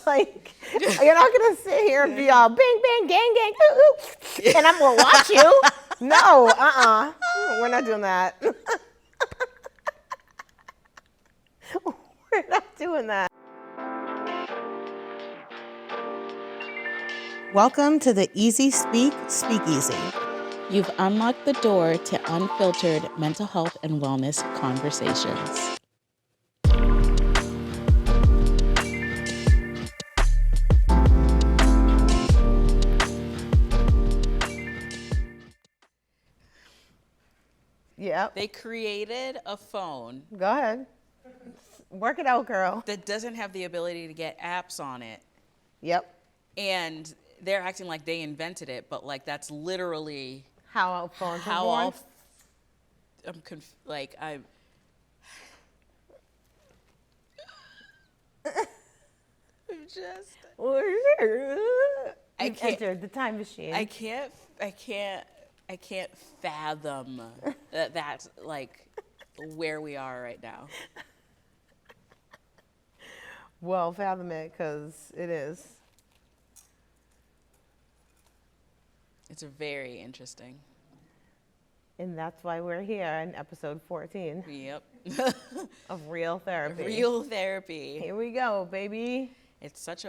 Like, you're not going to sit here and be all bang, bang, gang, gang, ooh, ooh, and I'm going to watch you. No, we're not doing that. We're not doing that. Welcome to the Easy Speak Speakeasy. You've unlocked the door to unfiltered mental health and wellness conversations. Yep. They created a phone Go ahead. Work it out, girl. that doesn't have the ability to get apps on it. Yep. And they're acting like they invented it, but like that's literally How phones were how born. all I'm just I can't- entered the time machine. I can't fathom that that's like where we are right now. Well, fathom it, because it is. It's very interesting. And that's why we're here in episode 14 Yep. of Real Therapy. Real therapy. Here we go, baby. It's such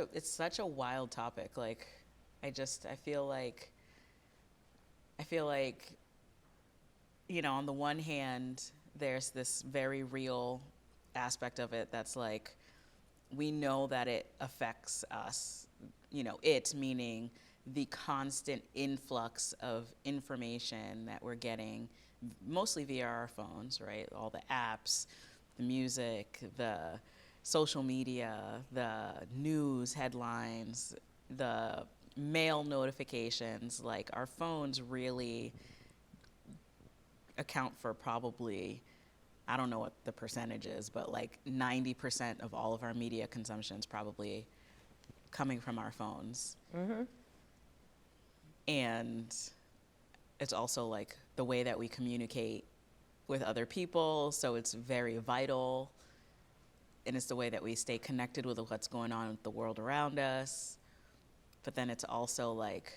a wild topic. Like I feel like on the one hand there's this very real aspect of it that's like we know that it affects us, it meaning the constant influx of information that we're getting mostly via our phones, right? All the apps, the music, the social media, the news headlines, the mail notifications. Like our phones really account for probably, I don't know what the percentage is, but like 90% of all of our media consumption is probably coming from our phones. Mm-hmm. And it's also like the way that we communicate with other people, so it's very vital. And it's the way that we stay connected with what's going on with the world around us. But then it's also like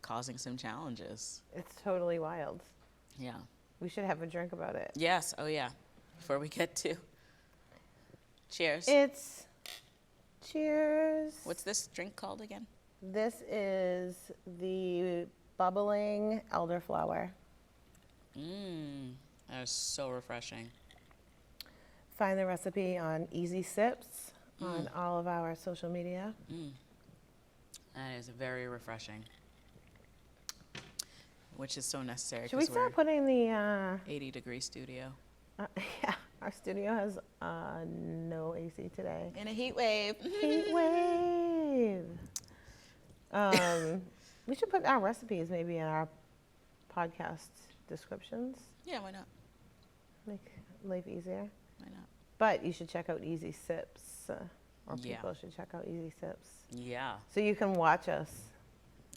causing some challenges. It's totally wild. Yeah. We should have a drink about it. Yes. Oh, yeah. Before we get to. Cheers. It's cheers. What's this drink called again? This is the Bubbling Elderflower. That is so refreshing. Find the recipe on Easy Sips on all of our social media. That is very refreshing. Which is so necessary. Should we start putting the 80-degree studio. yeah, our studio has no AC today. In a heat wave. Heat wave. We should put our recipes maybe in our podcast descriptions. Yeah, why not? Make life easier. Why not? But you should check out Easy Sips, or Yeah. people should check out Easy Sips. Yeah. So you can watch us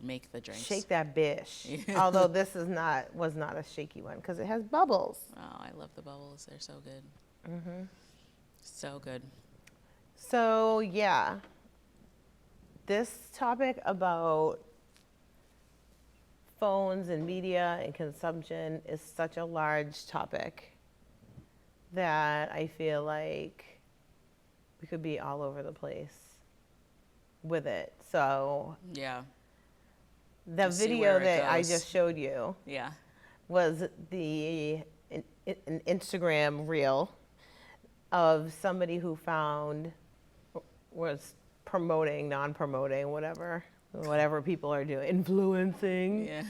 Make the drinks. shake that bish. Yeah. Although this was not a shaky one because it has bubbles. Oh, I love the bubbles. They're so good. So good. So yeah, this topic about phones and media and consumption is such a large topic that I feel like we could be all over the place with it. So Yeah. the Just see video where it that I goes. just showed you Yeah. was an Instagram reel of somebody who was promoting, non-promoting, whatever people are doing, influencing. Yeah.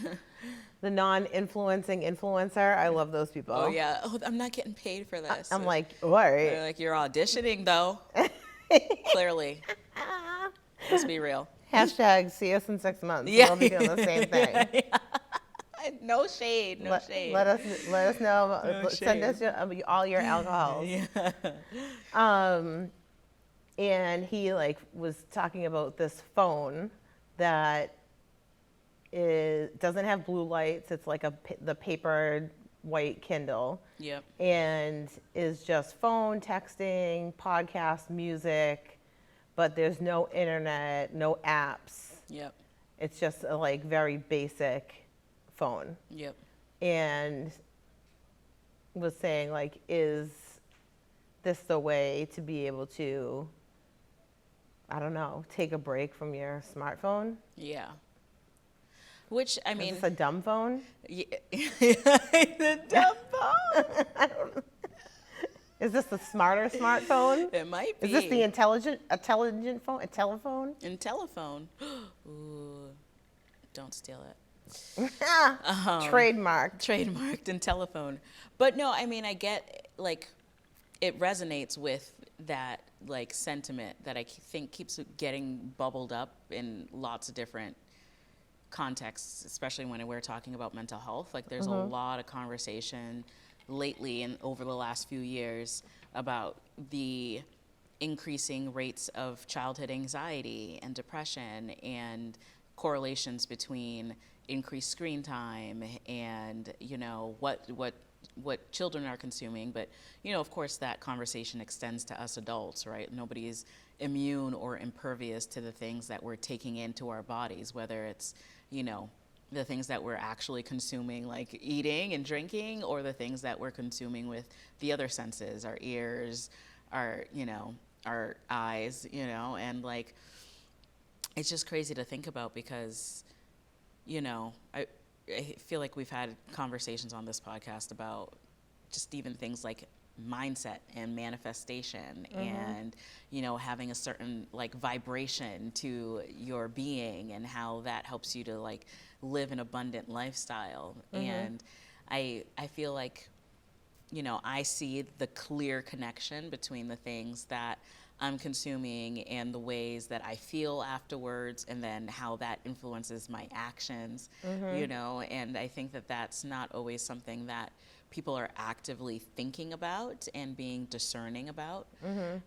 The non-influencing influencer. I love those people. Oh, yeah. Oh, I'm not getting paid for this. I'm like, all They're right. like, you're auditioning, though. Clearly. Let's be real. Hashtag see us in 6 months. Yeah. We'll be doing the same thing. No shade. No shade. Let us know. No Send us all your alcohols. And he was talking about this phone that doesn't have blue lights. It's like the paper white Kindle. Yep. And is just phone, texting, podcast, music, but there's no internet, no apps. Yep. It's just a like very basic phone. Yep. And was saying like, is this the way to be able to, I don't know, take a break from your smartphone? Yeah. Which, I mean, Is this a dumb phone? yeah, the dumb phone. I don't know. Is this the smarter smartphone? It might be. Is this the intelligent phone? A telephone? And telephone. Ooh, don't steal it. Trademarked. Trademarked and telephone. But no, I mean, I get, like, it resonates with that, like, sentiment that I think keeps getting bubbled up in lots of different contexts, especially when we're talking about mental health. Like, there's a lot of conversation lately and over the last few years about the increasing rates of childhood anxiety and depression and correlations between increased screen time and, you know, what children are consuming. But, you know, of course that conversation extends to us adults, right? Nobody is immune or impervious to the things that we're taking into our bodies, whether it's, you know, the things that we're actually consuming, like eating and drinking, or the things that we're consuming with the other senses, our ears, our, you know, our eyes, you know, and like, it's just crazy to think about because, you know, I feel like we've had conversations on this podcast about just even things like mindset and manifestation and, you know, having a certain like vibration to your being and how that helps you to like live an abundant lifestyle. And I feel like, you know, I see the clear connection between the things that I'm consuming and the ways that I feel afterwards, and then how that influences my actions, you know, and I think that that's not always something that people are actively thinking about and being discerning about,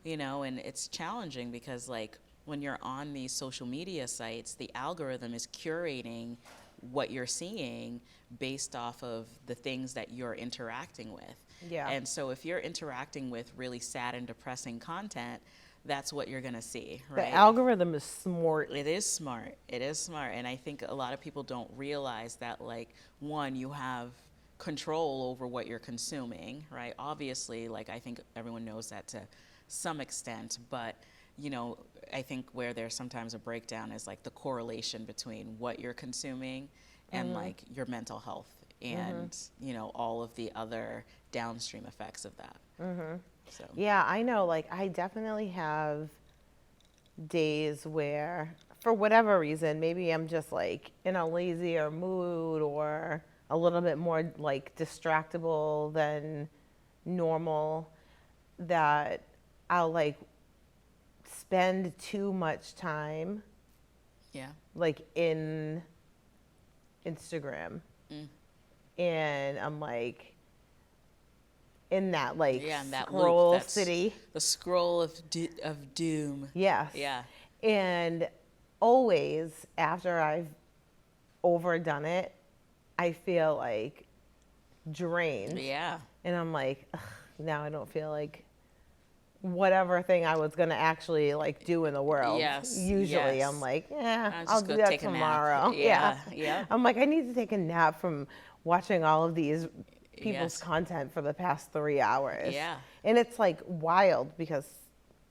you know, and it's challenging because like when you're on these social media sites, the algorithm is curating what you're seeing based off of the things that you're interacting with. Yeah. And so if you're interacting with really sad and depressing content, that's what you're going to see, right? The algorithm is smart. It is smart. It is smart. And I think a lot of people don't realize that, like, one, you have control over what you're consuming, right? Obviously, like, I think everyone knows that to some extent, but, you know, I think where there's sometimes a breakdown is like the correlation between what you're consuming and like your mental health and, you know, all of the other downstream effects of that. So. Yeah, I know. Like, I definitely have days where, for whatever reason, maybe I'm just like in a lazier mood or a little bit more like distractible than normal, that I'll like spend too much time like in Instagram. And I'm like in that like and that scroll loop, city. The scroll of doom. Yes. Yeah. And always after I've overdone it, I feel like drained. Yeah. And I'm like, ugh, now I don't feel like whatever thing I was going to actually like do in the world. Yes. Usually yes. I'm like, yeah, I'll I'll just do go that take a nap. tomorrow. Yeah. Yeah. I'm like, I need to take a nap from watching all of these people's Yes. content for the past 3 hours. Yeah. And it's like wild because,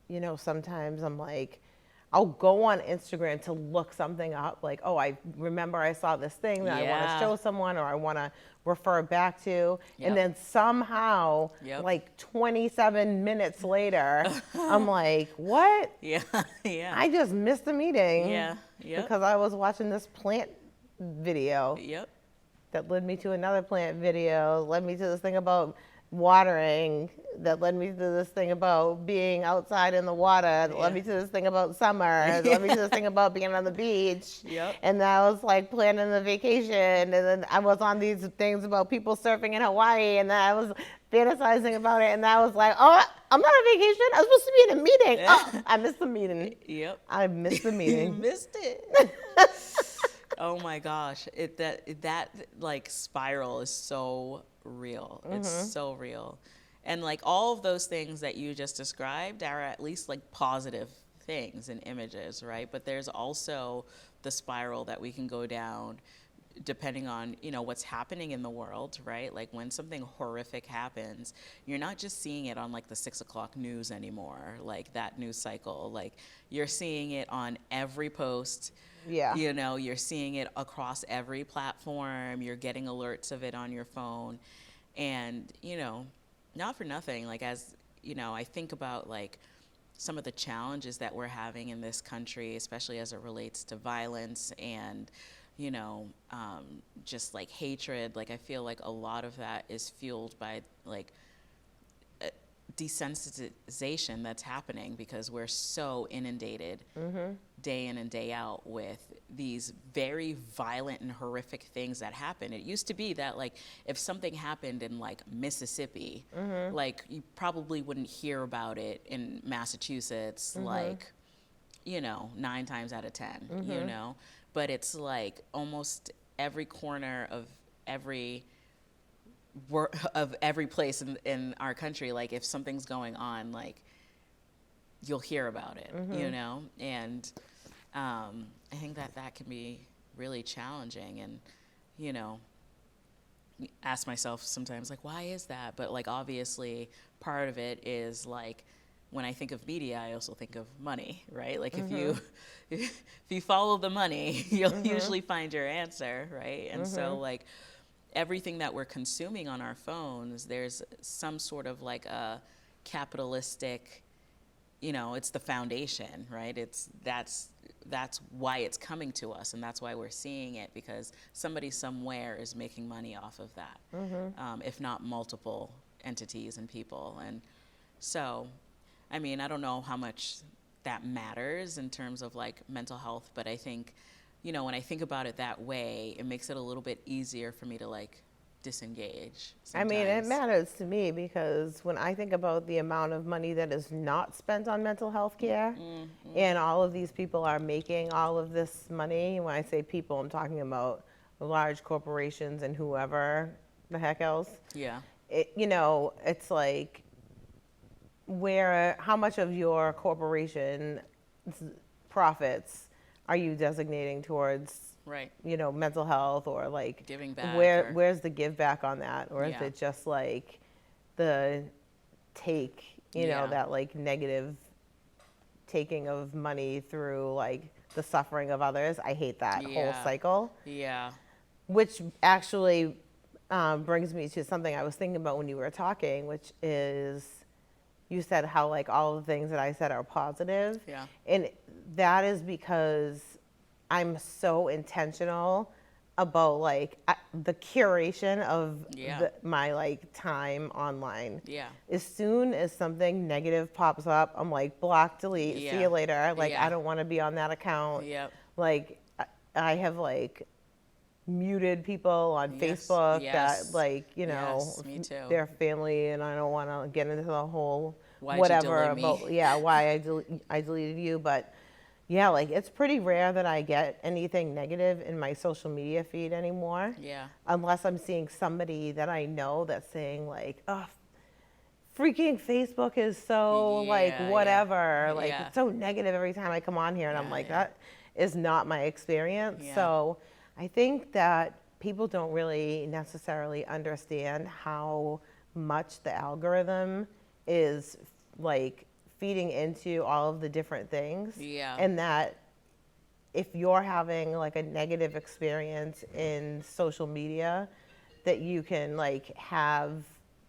you know, sometimes I'm like, I'll go on Instagram to look something up, like, oh, I remember I saw this thing that I want to Yeah. show someone or I want to refer back to. Yep. And then somehow, Yep. like 27 minutes later, I'm like, what? Yeah. Yeah. I just missed the meeting. Yeah. Yep. Because I was watching this plant video Yep. that led me to another plant video, led me to this thing about watering, that led me to this thing about being outside in the water, that led me to this thing about summer, that led me to this thing about being on the beach. Yep. And then I was like planning the vacation, and then I was on these things about people surfing in Hawaii, and then I was fantasizing about it, and I was like, oh, I'm not on vacation. I was supposed to be in a meeting. Oh, I missed the meeting. Yep. I missed the You meeting. missed it. Oh my gosh. That like spiral is so real. It's so real. And like all of those things that you just described are at least like positive things and images, right? But there's also the spiral that we can go down depending on, you know, what's happening in the world, right? Like when something horrific happens, you're not just seeing it on like the 6 o'clock news anymore, like that news cycle. Like you're seeing it on every post. Yeah. You know, you're seeing it across every platform. You're getting alerts of it on your phone. And, you know, not for nothing, like as, you know, I think about like some of the challenges that we're having in this country, especially as it relates to violence and, you know, just like hatred. Like I feel like a lot of that is fueled by like desensitization that's happening because we're so inundated day in and day out with these very violent and horrific things that happen. It used to be that like if something happened in like Mississippi, like you probably wouldn't hear about it in Massachusetts, like, you know, 9 times out of 10, you know, but it's like almost every corner of every place in our country, like if something's going on, like you'll hear about it, you know? And I think that can be really challenging. And, you know, ask myself sometimes, like, why is that? But like, obviously part of it is like, when I think of media, I also think of money, right? Like if you follow the money, you'll usually find your answer, right? And so like, everything that we're consuming on our phones, there's some sort of like a capitalistic, you know, it's the foundation, right? That's why it's coming to us, and that's why we're seeing it, because somebody somewhere is making money off of that, if not multiple entities and people. And so, I mean, I don't know how much that matters in terms of like mental health, but I think, you know, when I think about it that way, it makes it a little bit easier for me to like disengage sometimes. I mean, it matters to me because when I think about the amount of money that is not spent on mental health care, and all of these people are making all of this money, when I say people, I'm talking about large corporations and whoever the heck else. Yeah. You know, it's like, how much of your corporation's profits are you designating towards, Right. you know, mental health, or like Giving back, where's the give back on that? Or is Yeah. it just like the take, you know, Yeah. that like negative taking of money through like the suffering of others? I hate that whole Yeah. cycle. Yeah. Which actually brings me to something I was thinking about when you were talking, which is, you said how like all the things that I said are positive. Yeah. And that is because I'm so intentional about like the curation of Yeah. my like time online. Yeah. As soon as something negative pops up, I'm like, block, delete, see Yeah. you later. Like, Yeah. I don't want to be on that account. Yep. Like, I have like muted people on Yes, Facebook yes, that like, you know, yes, me too. their family, and I don't want to get into the whole Why'd you whatever delete me? about, yeah, why I deleted you. But yeah, like it's pretty rare that I get anything negative in my social media feed anymore. Yeah. Unless I'm seeing somebody that I know that's saying like, oh, freaking Facebook is so like Yeah, whatever, yeah. like Yeah. it's so negative every time I come on here, and I'm Yeah, like, yeah. that is not my experience. Yeah. So I think that people don't really necessarily understand how much the algorithm is like feeding into all of the different things. Yeah. And that if you're having like a negative experience in social media, that you can like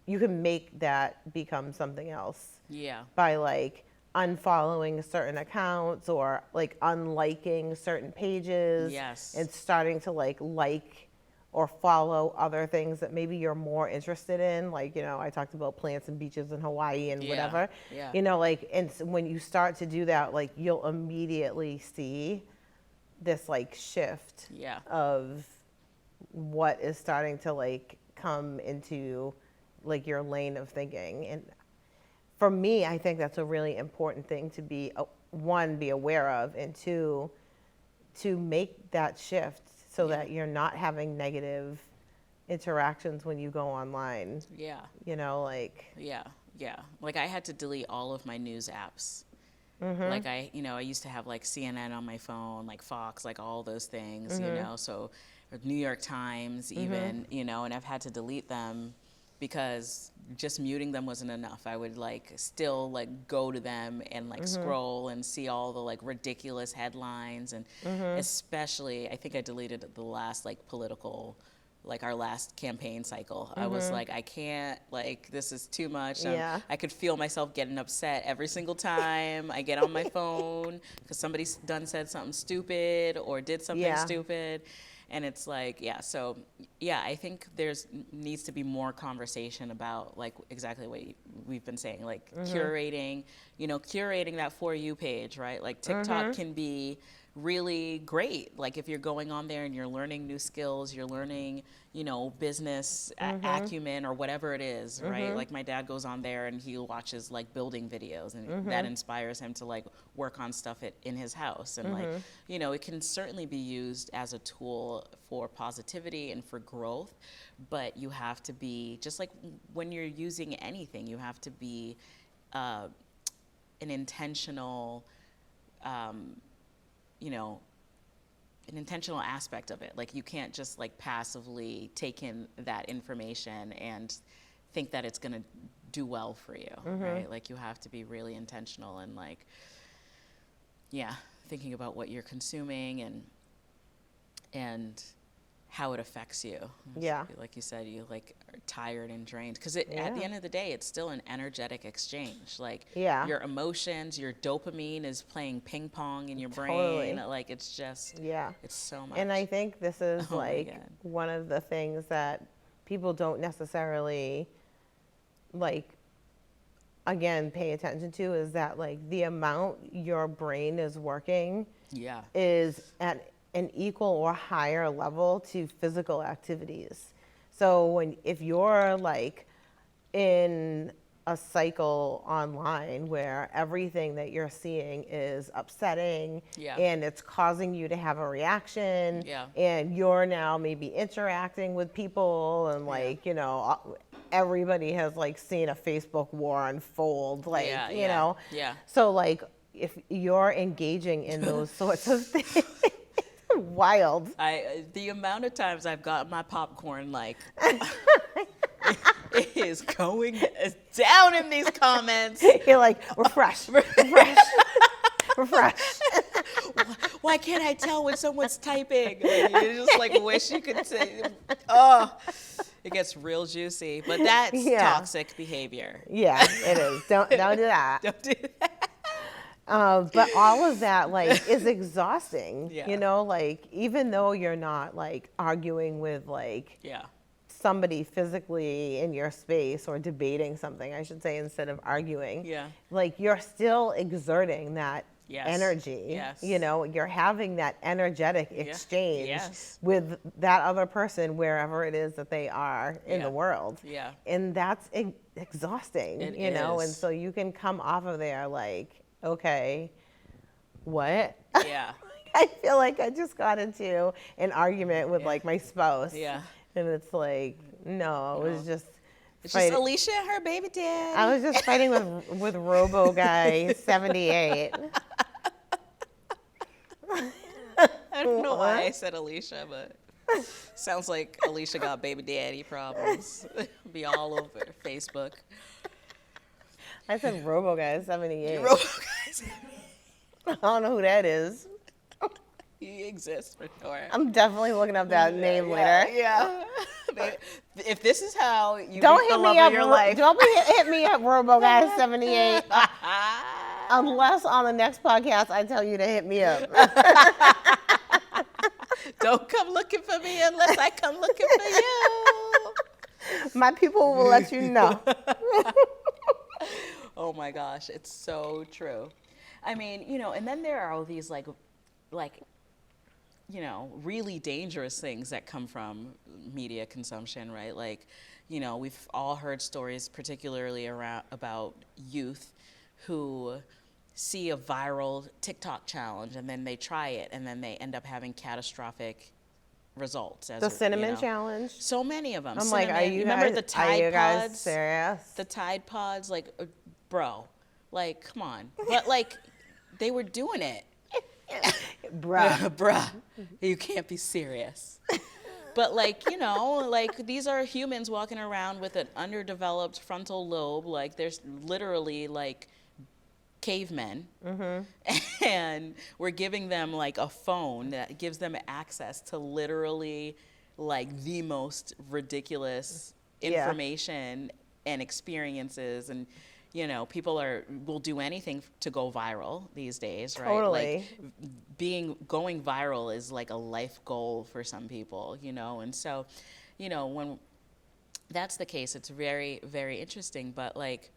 you can make that become something else Yeah. by like unfollowing certain accounts or like unliking certain pages. Yes. And starting to like or follow other things that maybe you're more interested in. Like, you know, I talked about plants and beaches in Hawaii and Yeah. whatever. Yeah. You know, like, and when you start to do that, like you'll immediately see this like shift Yeah. of what is starting to like come into like your lane of thinking. And for me, I think that's a really important thing to be, one, be aware of, and two, to make that shift so Yeah. that you're not having negative interactions when you go online. Yeah. You know, like, Yeah. Yeah. Like I had to delete all of my news apps Like I used to have like CNN on my phone, like Fox, like all those things, so or New York Times even, and I've had to delete them because just muting them wasn't enough. I would like still like go to them and like scroll and see all the like ridiculous headlines, and especially I think I deleted the last like political, like our last campaign cycle. I was like, I can't, like, this is too much. Yeah. I could feel myself getting upset every single time I get on my phone because somebody's said something stupid or did something stupid. And it's like, so I think needs to be more conversation about like exactly what we've been saying, like curating that For You page, right? Like TikTok can be really great. Like if you're going on there and you're learning new skills, you're learning, business acumen or whatever it is, right? Like my dad goes on there and he watches like building videos, and that inspires him to like work on stuff in his house. And like, it can certainly be used as a tool for positivity and for growth, but you have to be, just like when you're using anything, you have to be an intentional, an intentional aspect of it. Like you can't just like passively take in that information and think that it's going to do well for you, right? Like you have to be really intentional and like, thinking about what you're consuming and how it affects you. Yeah. Like you said, you like are tired and drained because at the end of the day, it's still an energetic exchange. Like your emotions, your dopamine is playing ping pong in your brain. Like it's just, it's so much. And I think this is like one of the things that people don't necessarily like, again, pay attention to, is that like the amount your brain is working is at an equal or higher level to physical activities. So if you're like in a cycle online where everything that you're seeing is upsetting and it's causing you to have a reaction and you're now maybe interacting with people and like, everybody has like seen a Facebook war unfold, like, so like if you're engaging in those sorts of things, wild. The amount of times I've gotten my popcorn, like, it is going down in these comments. You're like, refresh. Why can't I tell when someone's typing? You just like wish you could say, it gets real juicy. But that's toxic behavior. Yeah, it is. Don't do that. Don't do that. But all of that like is exhausting, like even though you're not like arguing with like somebody physically in your space or debating something, I should say, instead of arguing, like you're still exerting that energy, you're having that energetic exchange with that other person wherever it is that they are in the world. And that's exhausting, and so you can come off of there like, okay, what? Yeah. I feel like I just got into an argument with like my spouse. Yeah. And it's like, no, it was just. It's just Alicia and her baby dad. I was just fighting with Robo Guy 78. I don't know why I said Alicia, but sounds like Alicia got baby daddy problems. Be all over Facebook. I said Robo Guy 78. Robo Guy 78. I don't know who that is. He exists for sure. I'm definitely looking up that name later. Yeah. If this is how you don't meet hit the me love up, of your life. Don't hit me up, Robo Guy 78. Unless on the next podcast I tell you to hit me up. Don't come looking for me unless I come looking for you. My people will let you know. Oh my gosh, it's so true. I mean, and then there are all these like, really dangerous things that come from media consumption, right? Like, we've all heard stories, particularly about youth who see a viral TikTok challenge and then they try it and then they end up having catastrophic results. The cinnamon challenge? So many of them. I'm cinnamon. like, Remember the Tide Pods? Serious? The Tide Pods, like, bro, like, come on. But like, they were doing it. Bruh. Bruh, you can't be serious. But like, you know, like these are humans walking around with an underdeveloped frontal lobe. Like there's literally like cavemen. And we're giving them like a phone that gives them access to literally like the most ridiculous information and experiences. And, you know, people will do anything to go viral these days, right? Totally. Like going viral is like a life goal for some people, you know? And so, you know, when that's the case, it's very, very interesting. But like,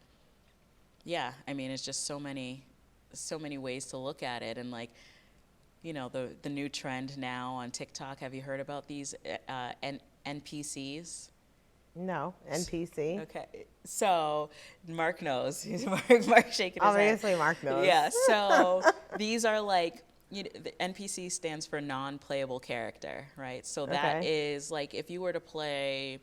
yeah, I mean, it's just so many ways to look at it. And like, you know, the new trend now on TikTok, have you heard about these NPCs? No, NPC. Okay, so Mark knows. Mark shaking his Obviously, head. Mark knows. Yeah, so these are like, the NPC stands for non-playable character, right? So that is like if you were to play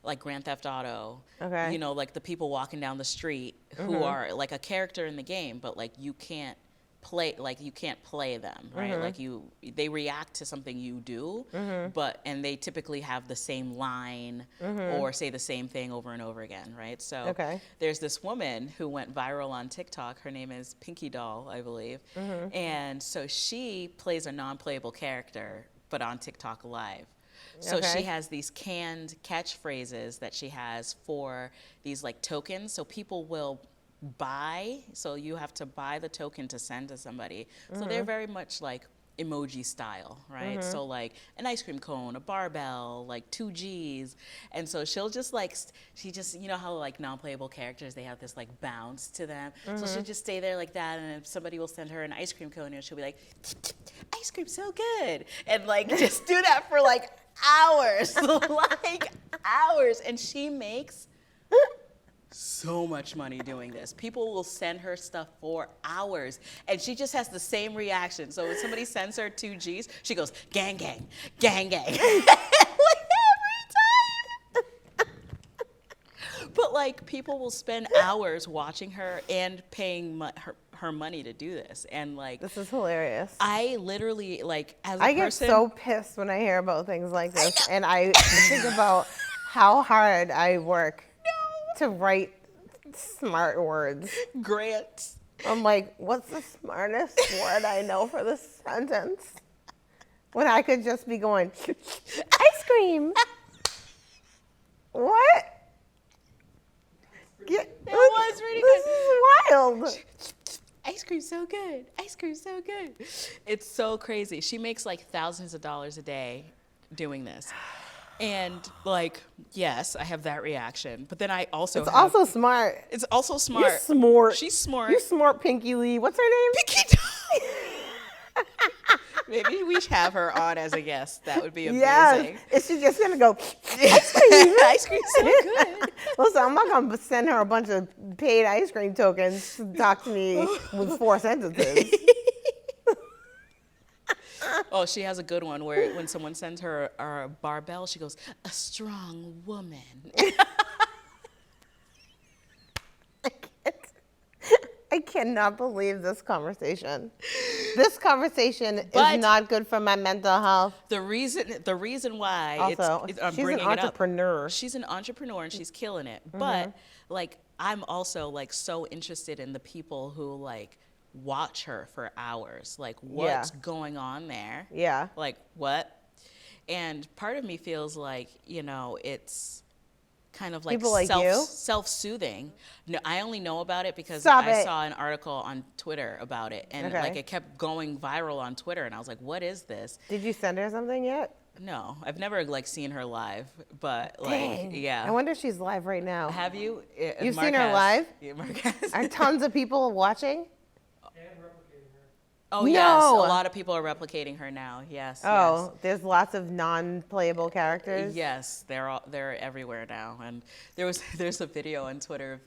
like Grand Theft Auto, you know, like the people walking down the street who are like a character in the game, but like you can't play them, right? Like they react to something you do, and they typically have the same line or say the same thing over and over again, right? So there's this woman who went viral on TikTok. Her name is Pinky Doll, I believe. And so she plays a non-playable character, but on TikTok Live. So she has these canned catchphrases that she has for these like tokens. So people will buy, so you have to buy the token to send to somebody. So they're very much like emoji style, right? So like an ice cream cone, a barbell, like 2 G's. And so she'll just like, you know how like non-playable characters, they have this like bounce to them. So she'll just stay there like that, and if somebody will send her an ice cream cone, and she'll be like, ice cream so good. And like just do that for like hours, like hours. And she makes so much money doing this. People will send her stuff for hours, and she just has the same reaction. So when somebody sends her 2 G's, she goes, gang, gang, gang, gang. Like every time. But like people will spend hours watching her and paying her money to do this. And like, This is hilarious. I literally, like, as a I get person, so pissed when I hear about things like this, and I think about how hard I work to write smart words. Grant. I'm like, what's the smartest word I know for this sentence? When I could just be going, ice cream. What? It was really this good. is wild. Ice cream's so good. Ice cream's so good. It's so crazy. She makes like thousands of dollars a day doing this. And like, yes, I have that reaction. But then I also It's also smart. It's also smart. You're smart. She's smart. You're smart, Pinky Lee. What's her name? Pinky Doll. Maybe we should have her on as a guest. That would be amazing. Yeah. Is she just gonna go, ice cream? Ice cream's so good. Listen, I'm not gonna send her a bunch of paid ice cream tokens to talk to me with 4 sentences. Oh, she has a good one where when someone sends her a barbell, she goes, a strong woman. I cannot believe this conversation. This conversation But is not good for my mental health. The reason why Also, I'm she's an bringing it up. entrepreneur. She's an entrepreneur and she's killing it. But like, I'm also like so interested in the people who like watch her for hours. Like, what's going on there? Yeah. Like, what? And part of me feels like, you know, it's kind of like People like you? self-soothing. No, I only know about it because Stop I it. saw an article on Twitter about it, and like it kept going viral on Twitter, and I was like, what is this? Did you send her something yet? No, I've never like seen her live, but like, Dang. yeah. I wonder if she's live right now. Have you? You've Mark seen her has. live? Yeah, Mark has. Are tons of people watching? Oh yes, a No. lot of people are replicating her now. Yes. Oh, there's lots of non-playable characters. Yes, they're everywhere now. And there's a video on Twitter of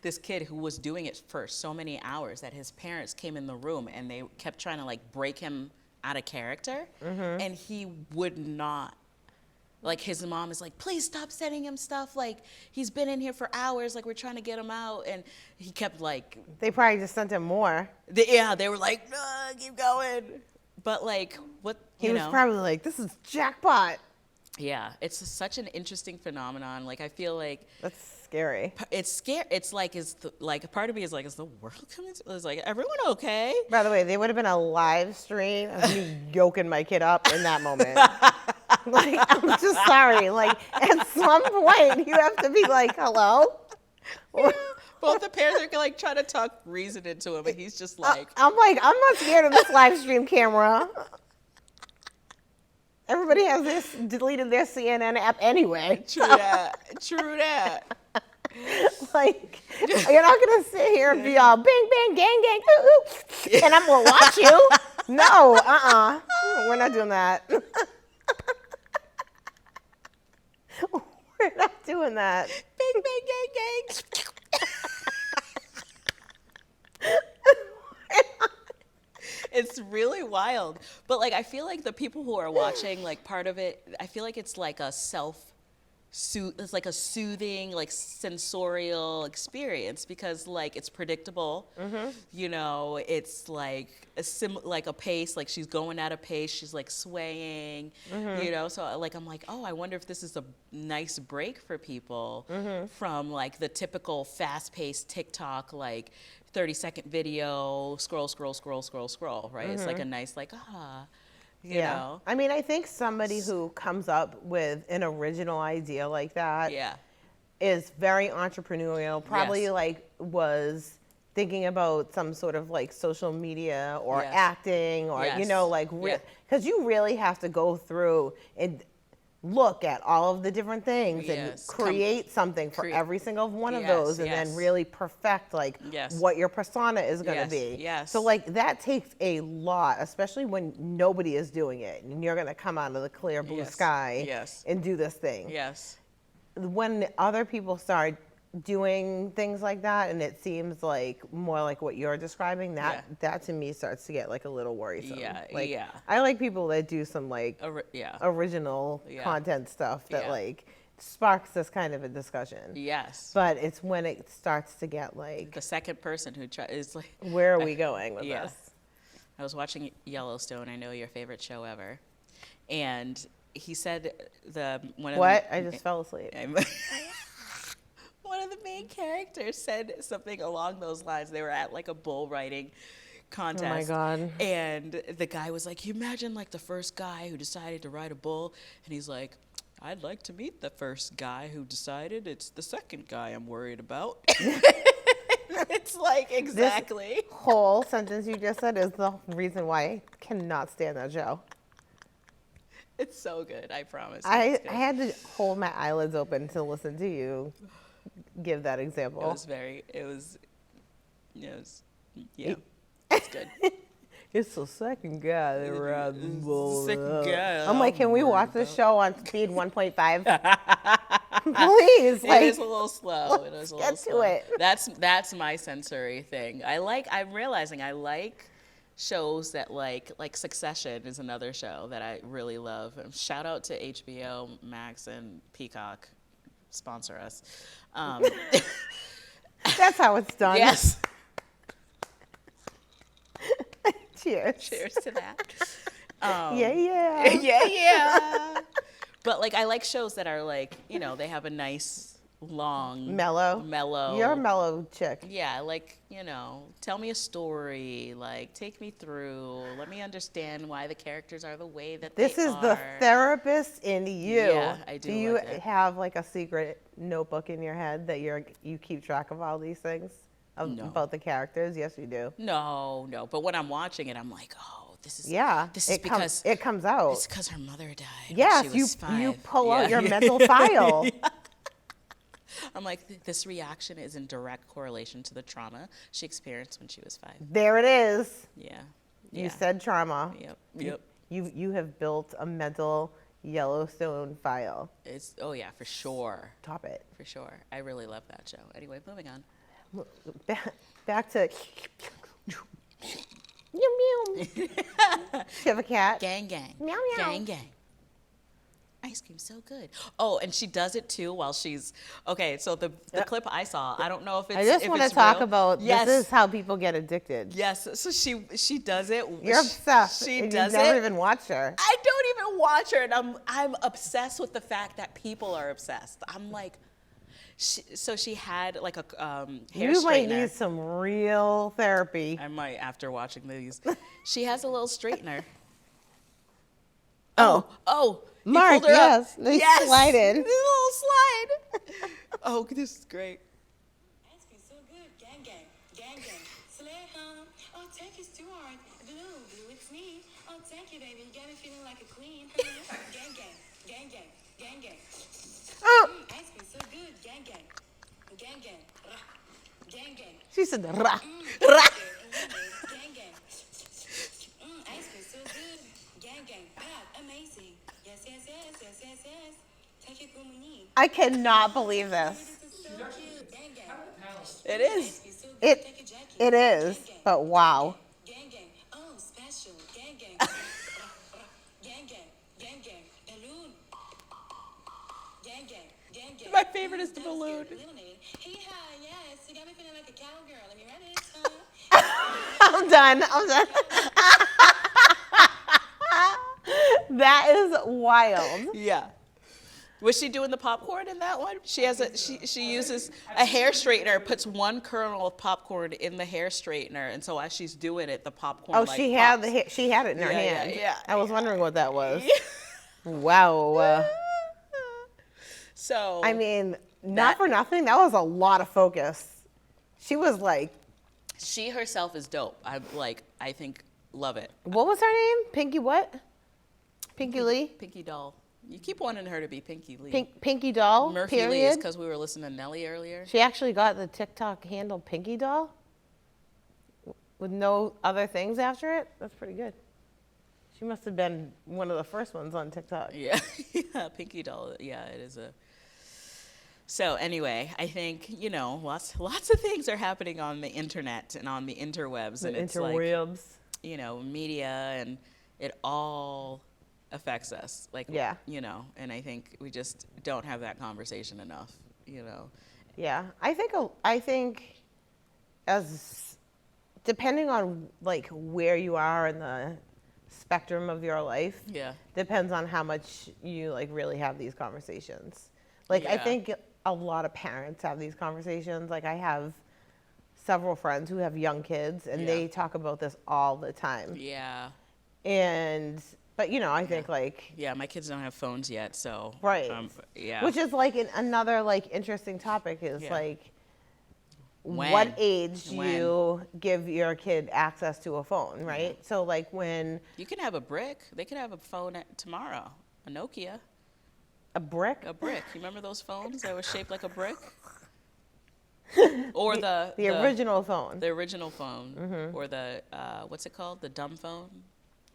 this kid who was doing it for so many hours that his parents came in the room and they kept trying to like break him out of character, and he would not Like his mom is like, please stop sending him stuff. Like he's been in here for hours. Like we're trying to get him out. And he kept like, They probably just sent him more. they were like, no, keep going. But like what, He was probably like, this is jackpot. Yeah, it's such an interesting phenomenon. Like I feel like That's scary. it's scary. It's like like a part of me is like, is the world coming to? It's like everyone okay? By the way, they would have been a live stream of me yoking my kid up in that moment. Like, I'm just sorry. Like, at some point, you have to be like, hello? Both the parents are like trying to talk reason into him, and he's just like, I'm like, I'm not scared of this live stream camera. Everybody has this deleted their CNN app anyway. true that, true that. Like, you're not gonna sit here and be all bang bang gang gang ooh, ooh, and I'm gonna watch you. No, we're not doing that. We're not doing that. Bang bang gang gang. It's really wild. But like I feel like the people who are watching, like part of it, I feel like it's like a it's like a soothing, like sensorial experience because like it's predictable. You know, it's like like a pace, like she's going at a pace, she's like swaying, you know, so like I'm like, oh, I wonder if this is a nice break for people from like the typical fast-paced TikTok, like 30-second video, scroll, right? It's like a nice, like, you know? I mean, I think somebody who comes up with an original idea like that is very entrepreneurial, probably like was thinking about some sort of like social media or acting or, you know, like, because you really have to go through and look at all of the different things and create something for every single one of those and then really perfect like what your persona is going to be. So like that takes a lot, especially when nobody is doing it and you're going to come out of the clear blue sky and do this thing. When other people start doing things like that and it seems like more like what you're describing, that to me starts to get like a little worrisome. I like people that do some like original content stuff that like sparks this kind of a discussion. But it's when it starts to get like the second person who is like, where are we going with this? I was watching Yellowstone, I know your favorite show ever, and he said I just fell asleep. One of the main characters said something along those lines. They were at like a bull riding contest. Oh my God. And the guy was like, you imagine like the first guy who decided to ride a bull. And he's like, I'd like to meet the first guy who decided it's the second guy I'm worried about. It's like, exactly. This whole sentence you just said is the reason why I cannot stand that show. It's so good, I promise. I had to hold my eyelids open to listen to you give that example. It's good. It's the second guy that rides the bull. Second guy. I'm like, can we watch this show on speed 1.5? Please. Like, it is a little slow. It is a little get slow. to it. That's my sensory thing. I'm realizing I like shows that like Succession is another show that I really love. Shout out to HBO Max and Peacock, sponsor us. That's how it's done. Yes. Cheers. Cheers to that. Yeah. But like I like shows that are like, you know, they have a nice long mellow. You're a mellow chick. Yeah, like, you know, tell me a story, like take me through, let me understand why the characters are the way that this they are. This is the therapist in you. Yeah, I do. Do you have like a secret notebook in your head that you keep track of all these things about the characters? Yes, you do. No. But when I'm watching it, I'm like, oh, this is because it comes out. It's because her mother died. Yes, when she was 5. You pull out your mental file. I'm like, this reaction is in direct correlation to the trauma she experienced when she was 5. There it is. Yeah. You said trauma. Yep. You have built a mental Yellowstone file. For sure. Top it. For sure. I really love that show. Anyway, moving on. Back to meow meow. You have a cat? Gang gang. Meow meow. Gang gang. I ice cream's so good. Oh, and she does it too while she's, okay, so the clip I saw, I don't know if it's I just if want to it's talk real. about Yes. this is how people get addicted. Yes, so she does it. You're obsessed. She and does you've never it. even watched her. I don't even watch her, and I'm obsessed with the fact that people are obsessed. I'm like, so she had like a hair You might straightener. need some real therapy. I might after watching these. She has a little straightener. Oh. He Mark, pulled her up. yes. They slide in. A little slide. Oh, this is great. Ice cream so good, gang gang, gang gang. Slay, huh? Oh, thank you, Stuart. Blue, it's me. Oh, thank you, baby. You got me feeling like a queen. Huh? Gang gang, gang gang, gang gang. Oh, Ice cream so good, gang gang, gang gang, rah, gang gang, she said, rah. gang gang. Ice cream so good, gang gang. Bad, amazing. Yes, yes, yes, yes, yes, yes. Take it from me. I cannot believe this. This is so cute, gang gang. It is. It's so good. It, Take a jacket. it is, but wow. Gang gang, oh special, gang gang, gang gang, gang gang, balloon, gang gang, gang gang. My favorite is the That was balloon. good. Lemonade. Hey hi, yes, you got me feeling like a cowgirl. Let me run it, huh? I'm done. I'm done. That is wild. Yeah. Was she doing the popcorn in that one? She has she uses a hair straightener, puts one kernel of popcorn in the hair straightener, and so as she's doing it, the popcorn. Oh, like, she had pops. she had it in her Yeah, yeah, hand. yeah, I was wondering what that was. Wow. So I mean, not That- for nothing. That was a lot of focus. She was like, she herself is dope. I think love it. what was her name? Pinky what? Pinky Lee? Pinky Doll. You keep wanting her to be Pinky Lee. Pinky Doll, Murphy Lee is period. because we were listening to Nelly earlier. She actually got the TikTok handle Pinky Doll with no other things after it. That's pretty good. She must have been one of the first ones on TikTok. Yeah, yeah, Pinky Doll. Yeah, it is a. So anyway, I think lots of things are happening on the internet and on the interwebs, The and it's like interwebs. media, and it all affects us. Like Yeah. and I think we just don't have that conversation enough. Yeah, I think as depending on like where you are in the spectrum of your life, Yeah. depends on how much you like really have these conversations. Like I Yeah. think a lot of parents have these conversations. Like I have several friends who have young kids and Yeah. they talk about this all the time. Yeah. And but I think like Yeah. My kids don't have phones yet, so. Right. Yeah. which is like another like interesting topic is Yeah. like When? what age do When? you give your kid access to a phone, right? So like when You can have a brick. They could have a phone tomorrow. A Nokia. a brick, A brick. You remember those phones that were shaped like a brick? Or the original phone, The original phone. Or the what's it called? The dumb phone.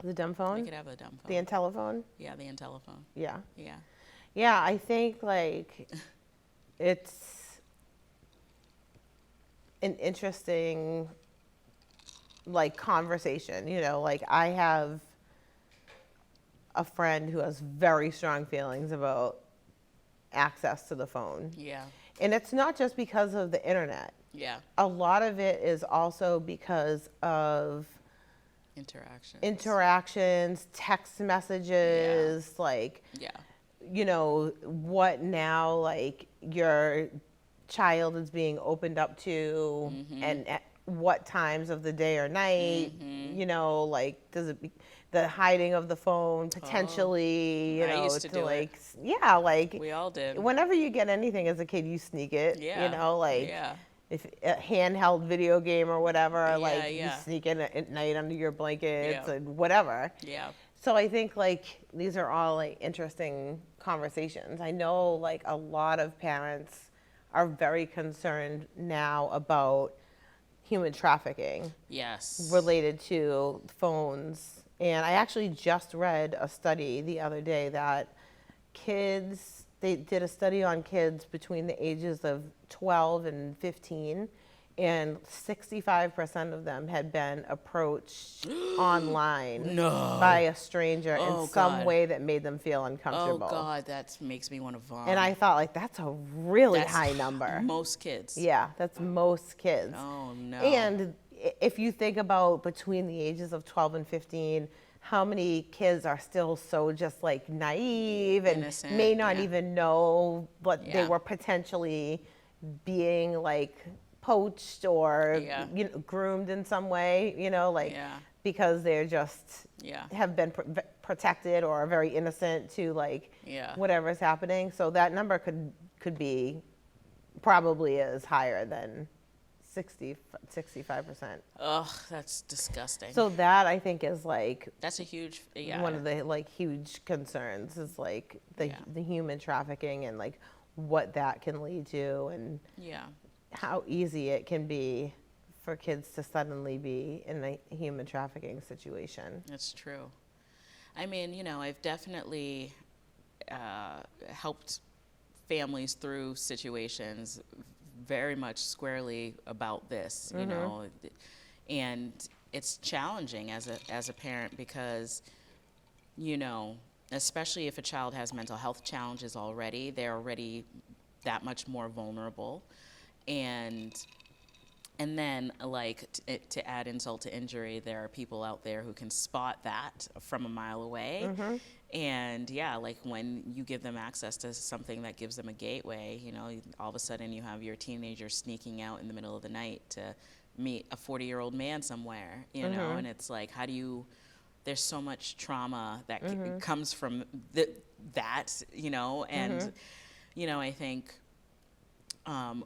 the dumb They phone, could have a dumb phone. the telephone. Yeah, the telephone. Yeah. Yeah. Yeah, I think like it's an interesting like conversation, like I have a friend who has very strong feelings about access to the phone. Yeah. And it's not just because of the internet. Yeah. A lot of it is also because of interactions, text messages, like Yeah. what now like your child is being opened up to and at what times of the day or night, like does it be the hiding of the phone potentially, I used to do it. like yeah, like We all did. whenever you get anything as a kid you sneak it, Yeah. like Yeah. if a handheld video game or whatever, like you yeah. sneak in at night under your blankets Yeah. and whatever. Yeah. So I think like these are all like interesting conversations. I know like a lot of parents are very concerned now about human trafficking Yes. related to phones. And I actually just read a study the other day that they did a study on kids between the ages of 12 and 15, and 65% of them had been approached online No. by a stranger Oh, in some God. way that made them feel Oh uncomfortable. God, that makes me want to vomit. And I thought, like, that's a really That's high number. Most kids. Yeah, that's most kids. Oh no. And if you think about between the ages of 12 and 15, how many kids are still so just like naive and Innocent, may not yeah. even know what they Yeah. were potentially being like poached or Yeah. groomed in some way, like Yeah. because they're just Yeah. have been protected or are very innocent to like Yeah. whatever's happening. So that number could be probably is higher than 65%. Ugh, that's disgusting. So that I think is like That's a huge, yeah. one of the like huge concerns is like the Yeah. the human trafficking and like what that can lead to and Yeah. how easy it can be for kids to suddenly be in a human trafficking situation. That's true. I mean, I've definitely helped families through situations very much squarely about this, and it's challenging as a parent because, especially if a child has mental health challenges already, they're already that much more vulnerable, and then, like, to add insult to injury, there are people out there who can spot that from a mile away. And, yeah, like, when you give them access to something that gives them a gateway, all of a sudden you have your teenager sneaking out in the middle of the night to meet a 40-year-old man somewhere, and it's like, how do you – there's so much trauma that comes from that, and, I think –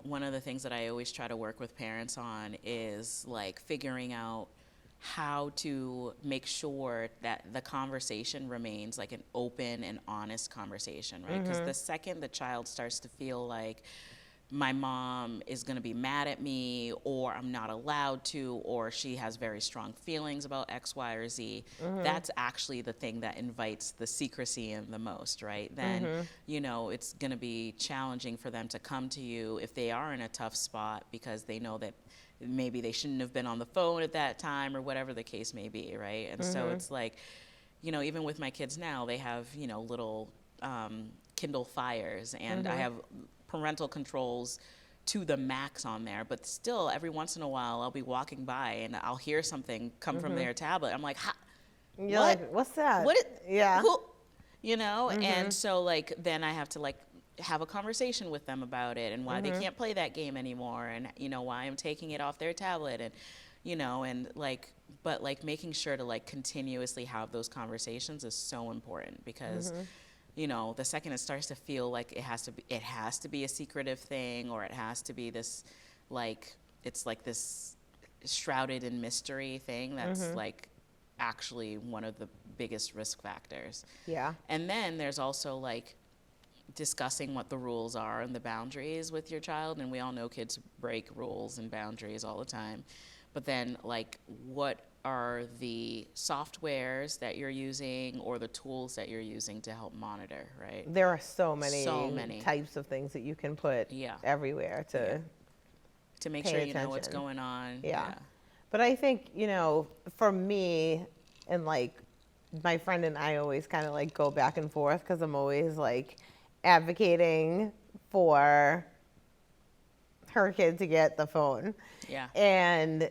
one of the things that I always try to work with parents on is like figuring out how to make sure that the conversation remains like an open and honest conversation, right? Because the second the child starts to feel like my mom is going to be mad at me, or I'm not allowed to, or she has very strong feelings about X, Y, or Z, that's actually the thing that invites the secrecy in the most, right? Then, it's going to be challenging for them to come to you if they are in a tough spot because they know that maybe they shouldn't have been on the phone at that time or whatever the case may be, right? And so it's like, even with my kids now, they have, little Kindle Fires, and I have parental controls to the max on there, but still every once in a while I'll be walking by and I'll hear something come from their tablet. I'm like, You're what? like, what's that? Yeah. Who? And so like then I have to like have a conversation with them about it and why they can't play that game anymore, and why I'm taking it off their tablet, and and like, but like making sure to like continuously have those conversations is so important because the second it starts to feel like it has to be a secretive thing, or it has to be this, like, it's like this shrouded in mystery thing that's like actually one of the biggest risk factors. Yeah. And then there's also like discussing what the rules are and the boundaries with your child, and we all know kids break rules and boundaries all the time. But then, like, what are the softwares that you're using or the tools that you're using to help monitor, right? There are so many types of things that you can put everywhere to make pay sure you know what's attention. going on. Yeah. But I think, for me, and like my friend and I always kind of like go back and forth because I'm always like advocating for her kid to get the phone. Yeah. And,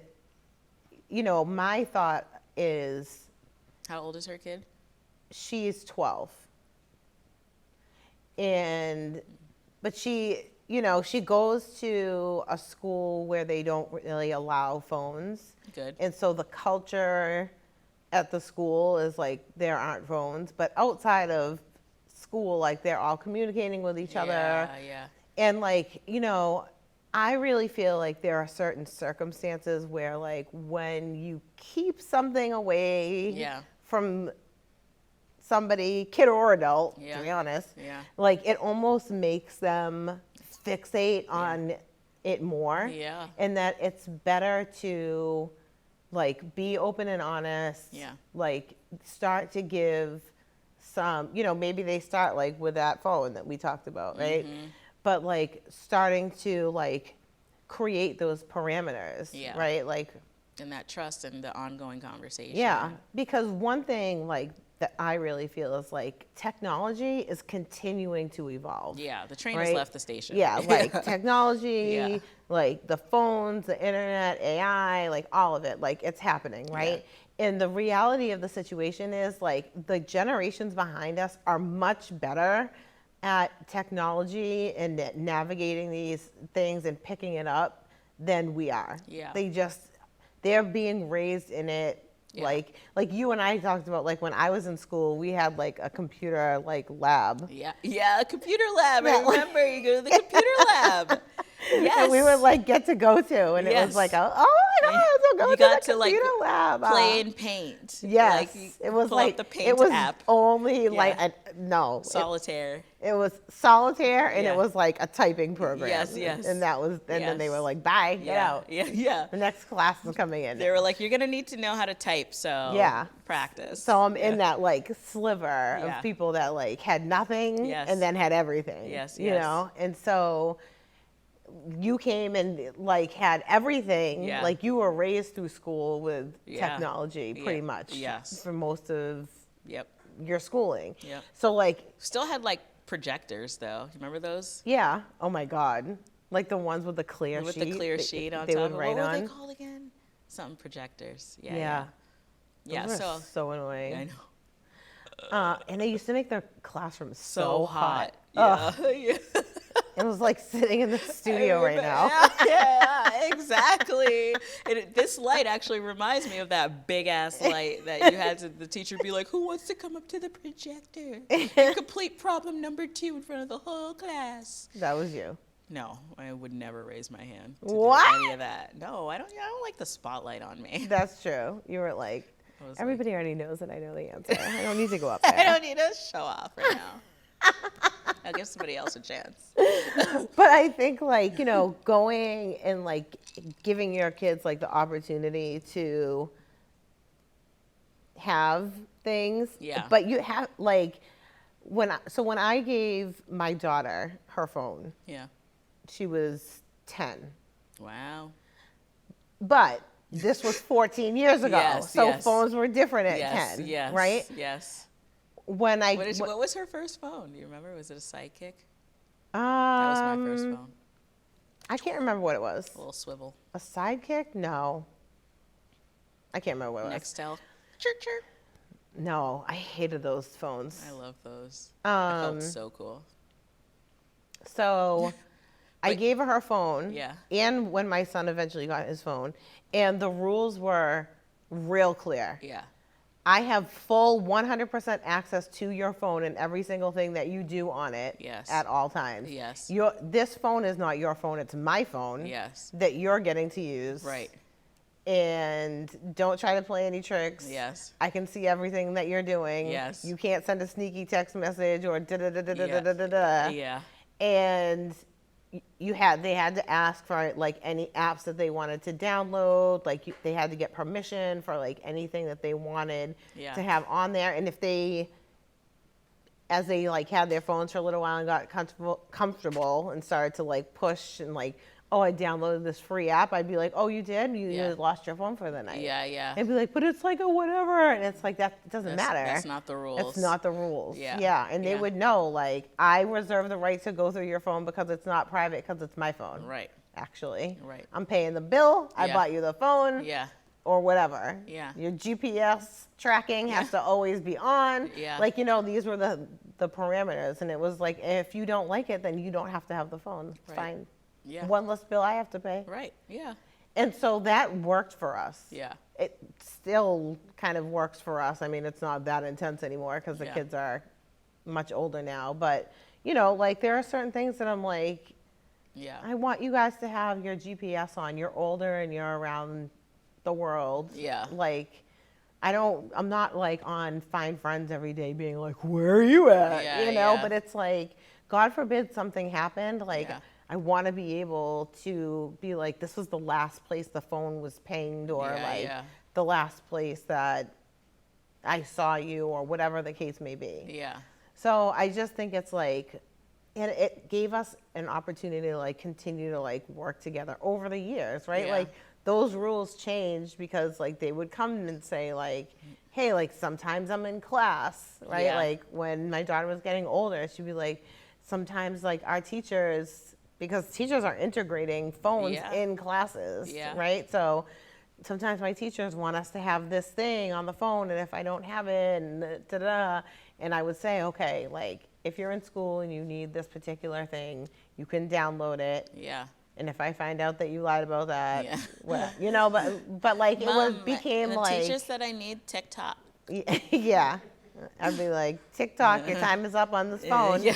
my thought is How old is her kid? she's 12. But she goes to a school where they don't really allow phones. Good. And so the culture at the school is like there aren't phones, but outside of school, like they're all communicating with each other. Yeah. And like, I really feel like there are certain circumstances where like when you keep something away from somebody, kid or adult, to be honest, like it almost makes them fixate on it more. Yeah. And that it's better to like be open and honest. Like start to give some, maybe they start like with that phone that we talked about, right? But like starting to like create those parameters, Yeah. right? Like, And that trust and the ongoing conversation. yeah, because one thing like that I really feel is like technology is continuing to evolve. Yeah, the train has right? left the station. Yeah, like technology, Yeah. like the phones, the internet, AI, like all of it, like it's happening, right? And the reality of the situation is like the generations behind us are much better at technology and at navigating these things and picking it up than we are. Yeah. They're being raised in it. Yeah. Like you and I talked about, like when I was in school, we had like a computer like lab. Yeah, computer lab. I remember you go to the computer lab. Yes. And we would like get to go to, and it was Yes. like, oh my God, so go You to got the to like computer lab. play in paint. Yes, Like, you it was pull up like the paint it was app. only like no Solitaire. It was solitaire, and Yeah. it was like a typing program. Yes. And that was, and then they were Yes. like, bye, get out. Yeah. The next class is coming in. They were like, you're gonna need to know how to type, so Yeah. practice. So I'm in that like sliver Yeah. of people that like had nothing Yes. and then had everything. Yes, You yes. know? And so you came and like had everything. Yeah. Like you were raised through school with Yeah. technology pretty Yeah. much. Yes. For most of Yep. your schooling. Yep. So like, Still had like projectors though. You remember those? yeah. Oh my God. Like the ones with the clear With sheet. the clear they- sheet on they top would of write what were on. they called again? Something projectors. Yeah. Yeah. Those So are so annoying. I know. And they used to make their classrooms So hot. Ugh. Yeah. It was like sitting in the studio right now. Yeah, exactly. This light actually reminds me of that big ass light that you had to, the teacher be like, who wants to come up to the projector? And complete problem number 2 in front of the whole class. That was you. No, I would never raise my hand to What? do any of that. No, I don't like the spotlight on me. That's true. You were like, I was like, everybody already knows that I know the answer. I don't need to go up there. I don't need to show off right now. I'll give somebody else a chance. But I think like, you know, going and like giving your kids like the opportunity to have things. Yeah. But you have like when I gave my daughter her phone, Yeah. she was 10. Wow. But this was 14 years ago. Yes, so yes. phones were different at Yes. 10. Yes. Right? Yes. When I What was her first phone? Do you remember? Was it a Sidekick? That that was my first phone. I can't remember what it was. A little swivel. A Sidekick? No. I can't remember what it was. Nextel. Chirp chirp. No, I hated those phones. I love those. I felt so cool. So I But- gave her her phone. Yeah. And when my son eventually got his phone, and the rules were real clear. Yeah. I have full 100% access to your phone and every single thing that you do on it Yes. at all times. Yes. This phone is not your phone, it's my phone Yes. that you're getting to use. Right. And don't try to play any tricks. Yes. I can see everything that you're doing. Yes. You can't send a sneaky text message or da da da da da da da da. Yeah. And they had to ask for like any apps that they wanted to download, like they had to get permission for like anything that they wanted Yeah. to have on there. And if as they like had their phones for a little while and got comfortable and started to like push and like, oh, I downloaded this free app, I'd be like, oh, you did? You Yeah. lost your phone for the night. Yeah. Yeah. And be like, but it's like a whatever. And it's like, that doesn't That's- matter. That's not the rules. It's not the rules. Yeah. Yeah. And they Yeah. would know, like, I reserve the right to go through your phone because it's not private, because it's my phone. Right. Actually. Right. I'm paying the bill. I Yeah. bought you the phone. Yeah. Or whatever. Yeah. Your GPS tracking has to always be on. Yeah. Like, you know, these were the parameters. And it was like, if you don't like it, then you don't have to have the phone. It's Right. fine. Yeah. One less bill I have to pay. Right. Yeah. And so that worked for us. Yeah. It still kind of works for us. I mean, it's not that intense anymore because the Yeah. kids are much older now. But, you know, like there are certain things that I'm like, Yeah. I want you guys to have your GPS on. You're older and you're around the world. Yeah. Like, I'm not like on Find Friends every day being like, where are you at? Yeah, you know, yeah. but it's like, God forbid something happened. Like, Yeah. I want to be able to be like, this was the last place the phone was pinged, or Yeah, like yeah. the last place that I saw you, or whatever the case may be. Yeah. So I just think it's like, and it gave us an opportunity to like continue to like work together over the years, right? Yeah. Like those rules changed because like they would come and say like, hey, like sometimes I'm in class, right? Yeah. Like when my daughter was getting older, she'd be like, sometimes like our teachers, because teachers are integrating phones Yeah. in classes, Yeah. right? So sometimes my teachers want us to have this thing on the phone, and if I don't have it, and da-da, and I would say, okay, like if you're in school and you need this particular thing, you can download it. Yeah. And if I find out that you lied about that, Yeah. well, you know, but like it was Mom, became the like, teacher said I need TikTok. yeah, I'd be like, TikTok, your time is up on this phone. Yeah.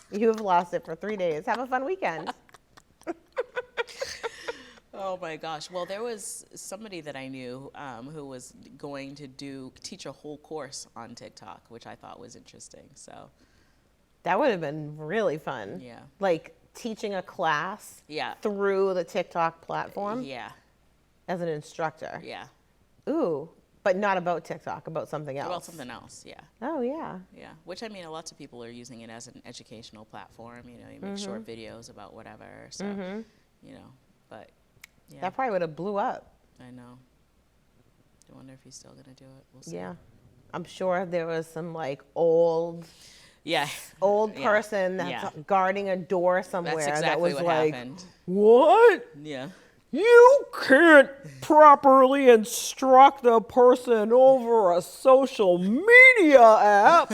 You have lost it for 3 days. Have a fun weekend. Oh my gosh. Well, there was somebody that I knew who was going to teach a whole course on TikTok, which I thought was interesting. So, That would have been really fun. Yeah. Like teaching a class yeah. through the TikTok platform Yeah. as an instructor. Yeah. Ooh, but not about TikTok, about something else. About something else. Yeah. Oh, yeah. Yeah. Which, I mean, lots of people are using it as an educational platform. You know, you make short videos about whatever. So, you know, but yeah, That probably would have blew up. I know. I wonder if he's still going to do it. We'll see. Yeah. I'm sure there was some like old Yeah. Yeah. person that's Yeah. guarding a door somewhere That's that exactly was what like, happened. what? Yeah. You can't properly instruct a person over a social media app.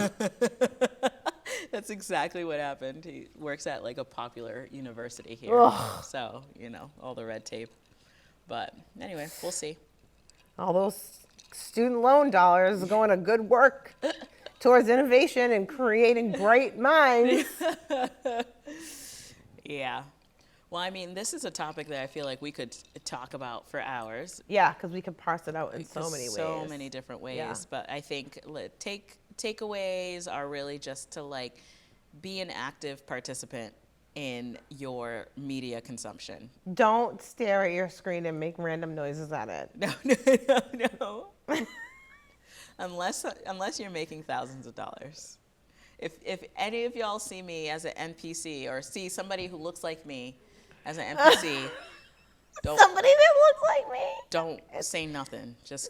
That's exactly what happened. He works at like a popular university here. Ugh. So, you know, all the red tape. But anyway, we'll see. All those student loan dollars going to good work towards innovation and creating bright minds. Yeah. Well, I mean, this is a topic that I feel like we could talk about for hours. Yeah, because we can parse it out in so because many ways. So many different ways. Yeah. But I think takeaways are really just to like be an active participant in your media consumption. Don't stare at your screen and make random noises at it. No. Unless you're making thousands of dollars. If any of y'all see me as an NPC or see somebody who looks like me as an NPC, Somebody that looks like me. don't say nothing. Just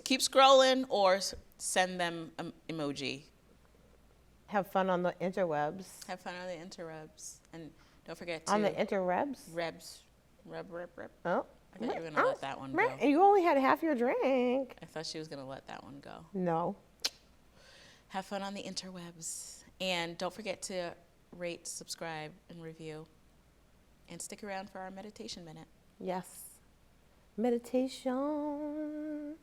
keep scrolling or send them an emoji. Have fun on the interwebs. Have fun on the interwebs. And don't forget to... On the interwebs? Reb. Oh. I thought you were going to let that one go. You only had half your drink. I thought she was going to let that one go. No. Have fun on the interwebs. And don't forget to rate, subscribe, and review. And stick around for our meditation minute. Yes. Meditation.